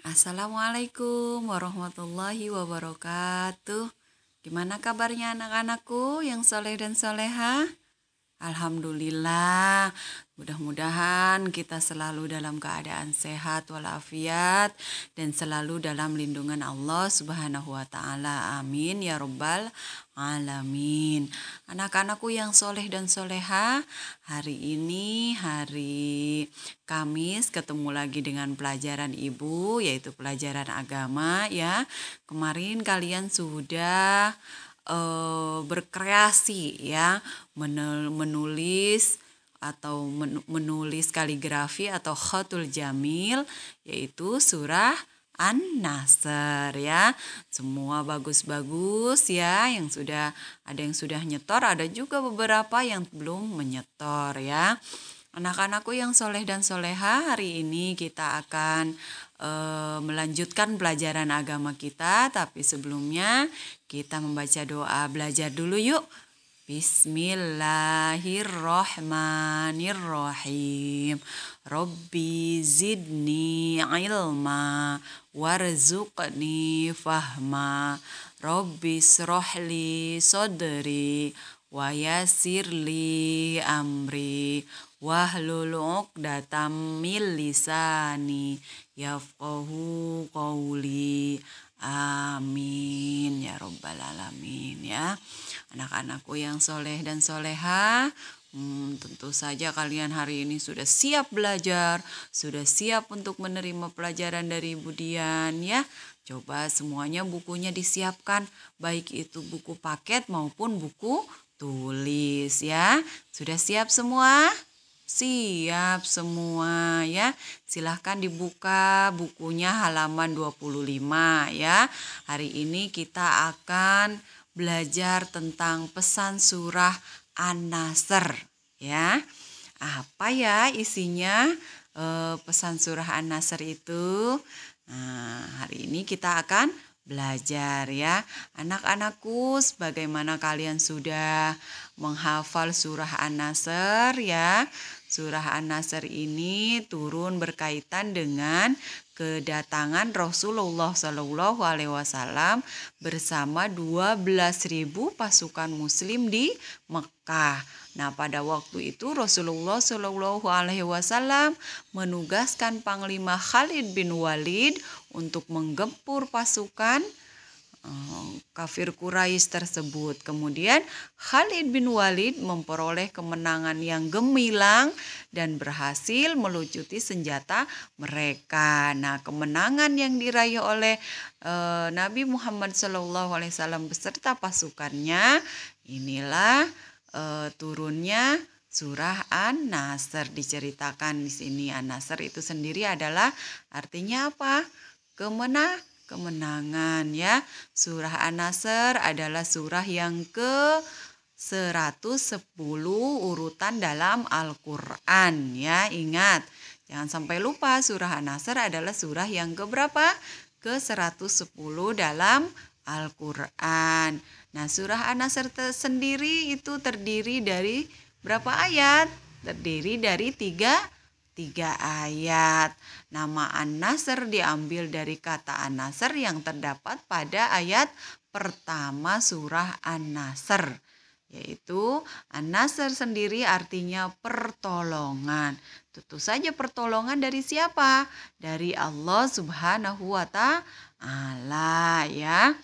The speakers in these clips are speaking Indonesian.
Assalamualaikum warahmatullahi wabarakatuh. Gimana kabarnya anak-anakku yang soleh dan soleha? Alhamdulillah, mudah-mudahan kita selalu dalam keadaan sehat walafiat dan selalu dalam lindungan Allah Subhanahu wa taala. Amin ya rabbal alamin. Anak-anakku yang soleh dan soleha, hari ini hari Kamis ketemu lagi dengan pelajaran Ibu, yaitu pelajaran agama ya. Kemarin kalian sudah berkreasi ya, menulis atau menulis kaligrafi atau khatul jamil, yaitu surah An-Nasr ya. Semua bagus-bagus ya, ada yang sudah nyetor, ada juga beberapa yang belum menyetor ya. Anak-anakku yang soleh dan soleha, hari ini kita akan melanjutkan pelajaran agama kita. Tapi sebelumnya kita membaca doa belajar dulu yuk. Bismillahirrahmanirrahim. Rabbi zidni ilma warzuqni fahma. Rabbi srohli sodri wa yassirli amri wahlul 'uqdatam min lisani yafqahu qawli. Amin ya rabbal alamin ya. Anak-anakku yang soleh dan soleha, tentu saja kalian hari ini sudah siap belajar, sudah siap untuk menerima pelajaran dari Ibu Dian ya. Coba semuanya bukunya disiapkan, baik itu buku paket maupun buku tulis ya. Sudah siap semua? Siap semua ya. Silahkan dibuka bukunya halaman 25 ya. Hari ini kita akan belajar tentang pesan surah An-Nasr ya. Apa ya isinya pesan surah An-Nasr itu? Nah, hari ini kita akan belajar ya. Anak-anakku, sebagaimana kalian sudah menghafal surah An-Nasr ya. Surah An-Nasr ini turun berkaitan dengan kedatangan Rasulullah Shallallahu Alaihi Wasallam bersama 12.000 pasukan Muslim di Mekah. Nah, pada waktu itu Rasulullah Shallallahu Alaihi Wasallam menugaskan Panglima Khalid bin Walid untuk menggempur pasukan kafir Quraisy tersebut. Kemudian Khalid bin Walid memperoleh kemenangan yang gemilang dan berhasil melucuti senjata mereka. Nah, kemenangan yang diraih oleh Nabi Muhammad SAW beserta pasukannya, inilah turunnya surah An-Nasr. Diceritakan di sini An-Nasr itu sendiri adalah artinya apa? Kemenangan ya. Surah An-Nasr adalah surah yang ke-110 urutan dalam Al-Quran ya. Ingat, jangan sampai lupa, surah An-Nasr adalah surah yang keberapa? Ke-110 dalam Al-Quran. Nah, surah An-Nasr sendiri itu terdiri dari berapa ayat? Terdiri dari tiga ayat. Nama An-Nasr diambil dari kata An-Nasr yang terdapat pada ayat pertama surah An-Nasr, yaitu An-Nasr sendiri artinya pertolongan. Tentu saja pertolongan dari siapa? Dari Allah Subhanahu wa taala ya.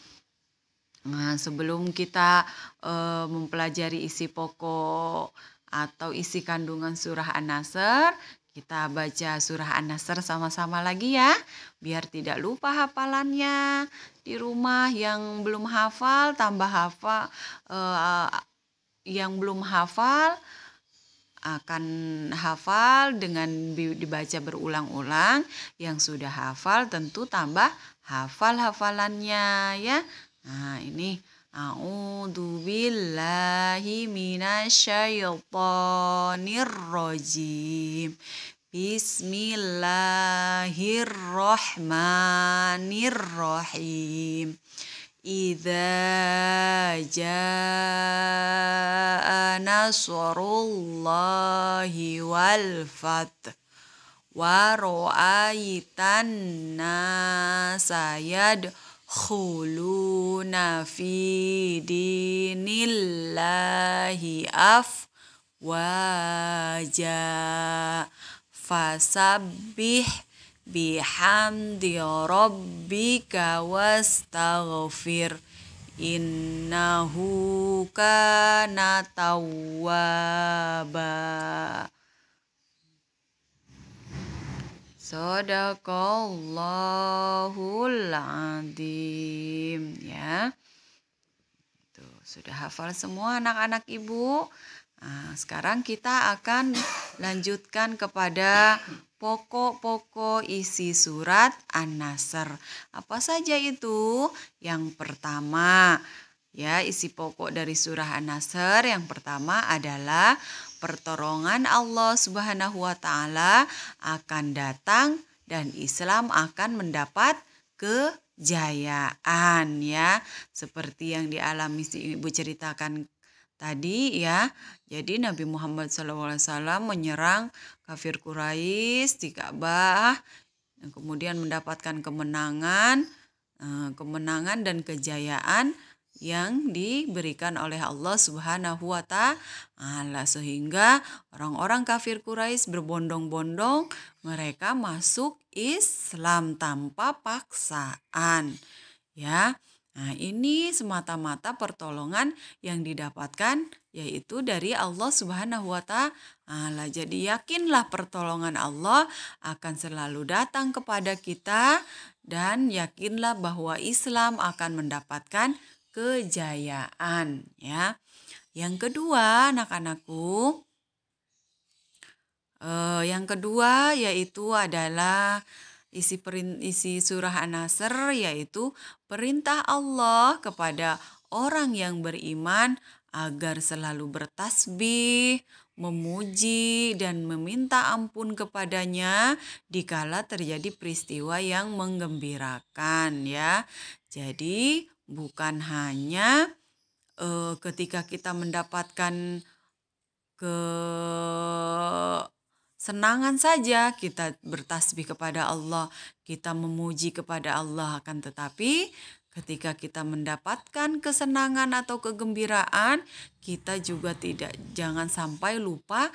Nah, sebelum kita mempelajari isi pokok atau isi kandungan surah An-Nasr, kita baca surah An-Nasr sama-sama lagi ya, biar tidak lupa hafalannya. Di rumah yang belum hafal, tambah hafal. Yang belum hafal akan hafal dengan dibaca berulang-ulang. Yang sudah hafal tentu tambah hafal hafalannya ya. Nah, ini A'udzu billahi minasyaitonir rajim. Bismillahirrahmanirrahim. Idza jaa nasrullahi wal fath wa ra'aitan nasa yadkhuluna fi dinillahi afwaja fasabbih bihamdi rabbika wastaghfir innahu kana tawwaba. Shadaqallahul adzim, ya. Tuh, sudah hafal semua anak-anak Ibu? Nah, sekarang kita akan lanjutkan kepada pokok-pokok isi surat An-Nasr. Apa saja itu? Yang pertama, ya, isi pokok dari surah An-Nasr yang pertama adalah pertolongan Allah Subhanahu wa taala akan datang dan Islam akan mendapat kejayaan, ya. Seperti yang dialami Ibu ceritakan tadi, ya. Jadi Nabi Muhammad SAW menyerang kafir Quraisy di Ka'bah, kemudian mendapatkan kemenangan dan kejayaan yang diberikan oleh Allah Subhanahu wa taala, sehingga orang-orang kafir Quraisy berbondong-bondong mereka masuk Islam tanpa paksaan, ya. Nah, ini semata-mata pertolongan yang didapatkan yaitu dari Allah Subhanahu wa taala. Jadi yakinlah pertolongan Allah akan selalu datang kepada kita dan yakinlah bahwa Islam akan mendapatkan kejayaan, ya. Yang kedua, anak-anakku, yang kedua yaitu adalah isi surah An-Nasr, yaitu perintah Allah kepada orang yang beriman agar selalu bertasbih, memuji dan meminta ampun kepadanya dikala terjadi peristiwa yang menggembirakan, ya. Jadi bukan hanya ketika kita mendapatkan kesenangan saja kita bertasbih kepada Allah, kita memuji kepada Allah, akan tetapi ketika kita mendapatkan kesenangan atau kegembiraan, kita juga jangan sampai lupa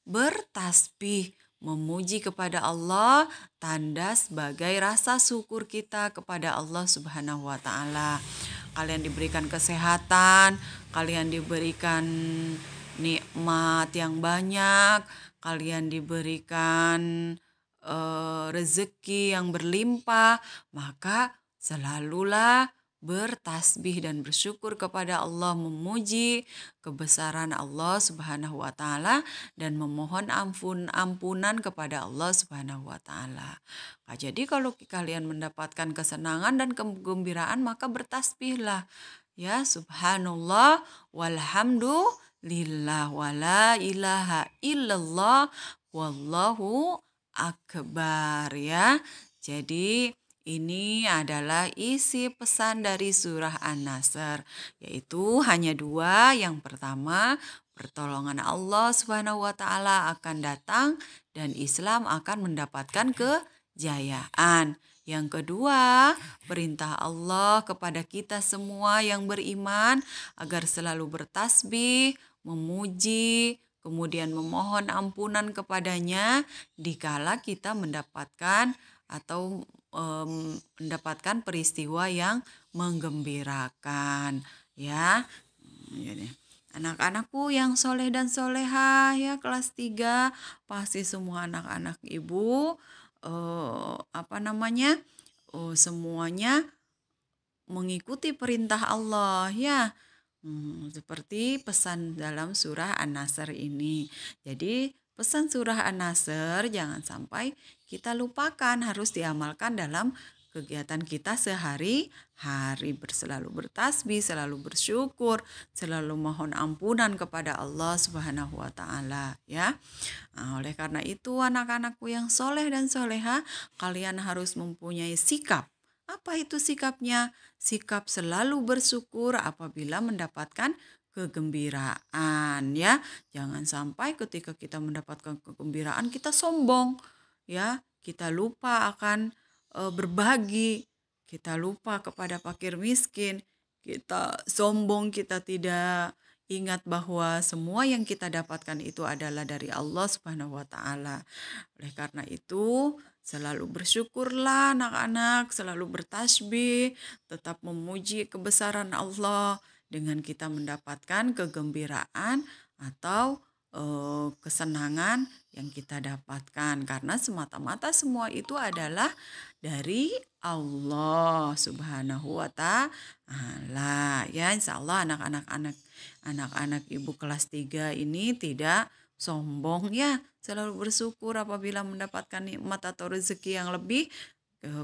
bertasbih, memuji kepada Allah, tanda sebagai rasa syukur kita kepada Allah Subhanahu wa taala. Kalian diberikan kesehatan, kalian diberikan nikmat yang banyak, kalian diberikan rezeki yang berlimpah, maka selalulah bertasbih dan bersyukur kepada Allah, memuji kebesaran Allah Subhanahu wa taala dan memohon ampunan kepada Allah Subhanahu wa taala. Nah, jadi kalau kalian mendapatkan kesenangan dan kegembiraan, maka bertasbihlah, ya. Subhanallah walhamdulillah wala ilaha illallah wallahu akbar, ya. Jadi ini adalah isi pesan dari surah An-Nasr, yaitu hanya dua. Yang pertama, pertolongan Allah Subhanahu wa taala akan datang dan Islam akan mendapatkan kejayaan. Yang kedua, perintah Allah kepada kita semua yang beriman agar selalu bertasbih, memuji, kemudian memohon ampunan kepadanya dikala kita mendapatkan atau mendapatkan peristiwa yang menggembirakan, ya. Anak-anakku yang soleh dan soleha, ya, kelas 3, pasti semua anak-anak Ibu semuanya mengikuti perintah Allah, ya. Seperti pesan dalam surah An-Nasr ini. Jadi pesan surah An-Nasr jangan sampai kita lupakan, harus diamalkan dalam kegiatan kita sehari-hari. Selalu bertasbih, selalu bersyukur, selalu mohon ampunan kepada Allah Subhanahu wa taala, ya. Nah, oleh karena itu anak-anakku yang soleh dan soleha, kalian harus mempunyai sikap. Apa itu sikapnya? Sikap selalu bersyukur apabila mendapatkan kegembiraan, ya. Jangan sampai ketika kita mendapatkan kegembiraan kita sombong, ya kita lupa akan berbagi, kita lupa kepada fakir miskin, kita sombong, kita tidak ingat bahwa semua yang kita dapatkan itu adalah dari Allah Subhanahu wa taala. Oleh karena itu, selalu bersyukurlah anak-anak, selalu bertasbih, tetap memuji kebesaran Allah dengan kita mendapatkan kegembiraan atau kesenangan yang kita dapatkan, karena semata-mata semua itu adalah dari Allah Subhanahu wa taala. Ya, insya Allah anak-anak ibu kelas 3 ini tidak sombong ya, selalu bersyukur apabila mendapatkan nikmat atau rezeki yang lebih,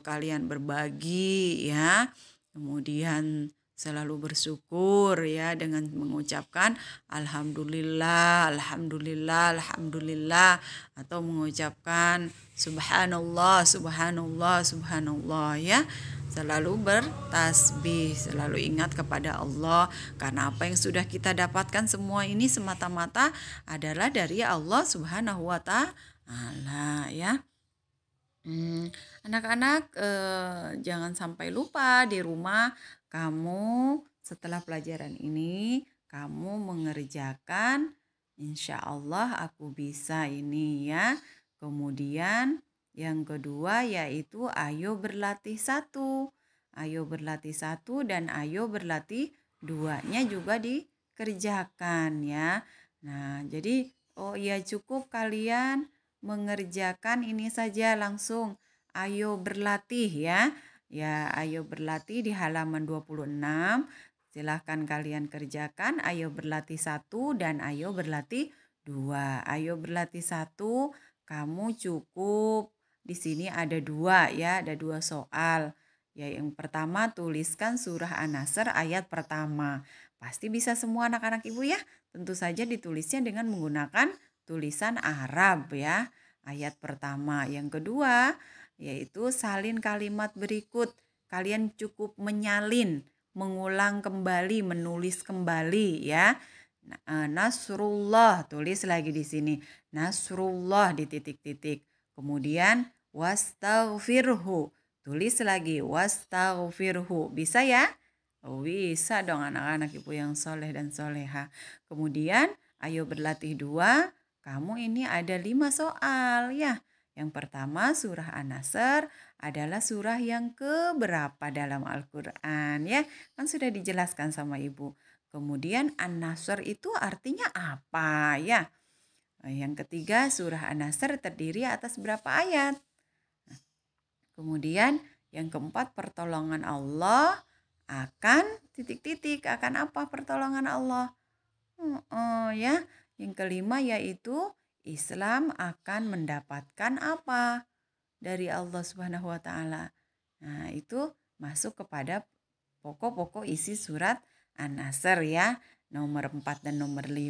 kalian berbagi ya. Kemudian selalu bersyukur ya dengan mengucapkan alhamdulillah, alhamdulillah, alhamdulillah, atau mengucapkan subhanallah, subhanallah, subhanallah ya. Selalu bertasbih, selalu ingat kepada Allah, karena apa yang sudah kita dapatkan semua ini semata-mata adalah dari Allah Subhanahu wa taala ya. Anak-anak, jangan sampai lupa di rumah kamu setelah pelajaran ini kamu mengerjakan insya Allah aku bisa ini ya. Kemudian yang kedua yaitu ayo berlatih 1. Ayo berlatih 1 dan ayo berlatih 2-nya juga dikerjakan ya. Nah, jadi cukup kalian mengerjakan ini saja langsung. Ayo berlatih ya. Ya, ayo berlatih di halaman 26. Silahkan kalian kerjakan ayo berlatih 1 dan ayo berlatih 2. Ayo berlatih 1, kamu cukup. Di sini ada 2 ya, ada 2 soal. Ya, yang pertama tuliskan surah An-Nasr ayat pertama. Pasti bisa semua anak-anak ibu ya. Tentu saja ditulisnya dengan menggunakan tulisan Arab ya. Ayat pertama. Yang kedua yaitu salin kalimat berikut. Kalian cukup menyalin, mengulang kembali, menulis kembali ya. Nasrullah, tulis lagi di sini. Nasrullah di titik-titik. Kemudian wastaghfirhu. Tulis lagi wastaghfirhu. Bisa ya? Bisa dong anak-anak ibu yang soleh dan soleha. Kemudian ayo berlatih 2. Kamu ini ada 5 soal ya. Yang pertama surah An-Nasr adalah surah yang keberapa dalam Al-Quran ya. Kan sudah dijelaskan sama ibu. Kemudian An-Nasr itu artinya apa ya. Yang ketiga surah An-Nasr terdiri atas berapa ayat. Kemudian yang keempat pertolongan Allah akan titik-titik. Akan apa pertolongan Allah? Ya. Yang kelima yaitu Islam akan mendapatkan apa dari Allah Subhanahu wa taala. Nah, itu masuk kepada pokok-pokok isi surat An-Nasr ya, nomor 4 dan nomor 5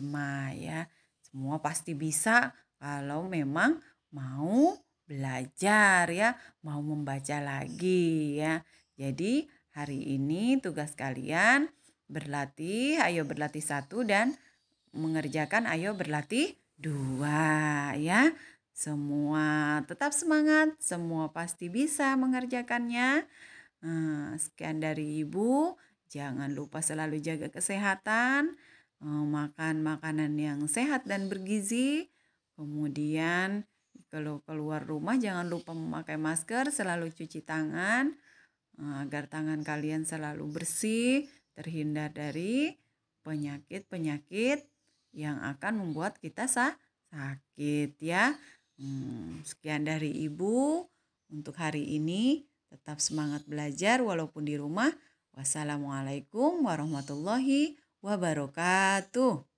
ya. Semua pasti bisa kalau memang mau belajar ya, mau membaca lagi ya. Jadi, hari ini tugas kalian berlatih, ayo berlatih 1 dan mengerjakan ayo berlatih 2 ya. Semua tetap semangat, semua pasti bisa mengerjakannya. Sekian dari ibu. Jangan lupa selalu jaga kesehatan, makan makanan yang sehat dan bergizi. Kemudian kalau keluar rumah jangan lupa memakai masker, selalu cuci tangan agar tangan kalian selalu bersih, terhindar dari penyakit-penyakit yang akan membuat kita sakit ya. Sekian dari ibu untuk hari ini. Tetap semangat belajar walaupun di rumah. Wassalamualaikum warahmatullahi wabarakatuh.